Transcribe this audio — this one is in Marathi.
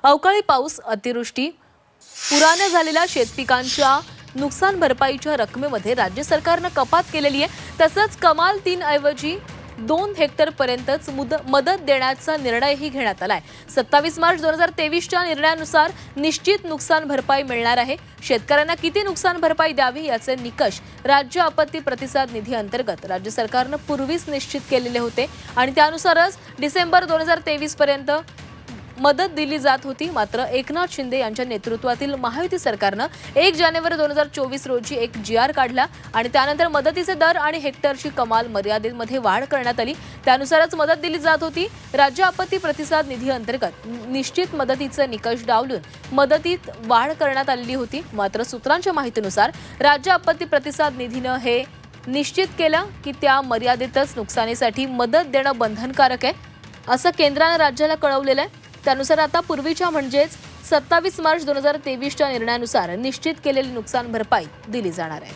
अवकाळी पाऊस, अतिवृष्टी, पुराने झालेल्या शेतपिकांच्या नुकसान भरपाईच्या रकमेमध्ये राज्य सरकारने कपात केलेली आहे। तसंच कमाल 3 ऐवजी 2 हेक्टर पर्यंतच मदत देण्याचा निर्णयही घेण्यात आलाय। 27 मार्च 2023च्या निर्णयानुसार निश्चित नुकसान भरपाई मिळणार आहे। शेतकऱ्यांना किती नुकसान भरपाई द्यावी याचे निकष राज्य आपत्ती प्रतिसाद निधी अंतर्गत राज्य सरकारने पूर्वीच निश्चित केलेले होते आणि त्यानुसारच डिसेंबर 2023 पर्यंत मदत दिली जात होती। मात्र एकनाथ शिंदे यांच्या नेतृत्वातील महायुती सरकारने 1 जानेवारी 2024 रोजी एक GR काढला आणि त्यानंतर मदतीचे दर आणि हेक्टरची कमाल मर्यादेमध्ये वाढ करण्यात आली। त्यानुसारच मदत दिली जात होती। राज्य आपत्ती प्रतिसाद निधी अंतर्गत निश्चित मदतीचे निकष डावलून मदतीत वाढ करण्यात आली होती। मात्र सूत्रांच्या माहितीनुसार राज्य आपत्ती प्रतिसाद निधीने हे निश्चित केलं की त्या मर्यादेतच नुकसानीसाठी मदत देणं बंधनकारक आहे, असं केंद्राने राज्याला कळवलेलं आहे। त्यानुसार आता पूर्वीच्या म्हणजेच 27 मार्च 2023च्या निर्णयानुसार निश्चित केलेली नुकसान भरपाई दिली जाणार आहे।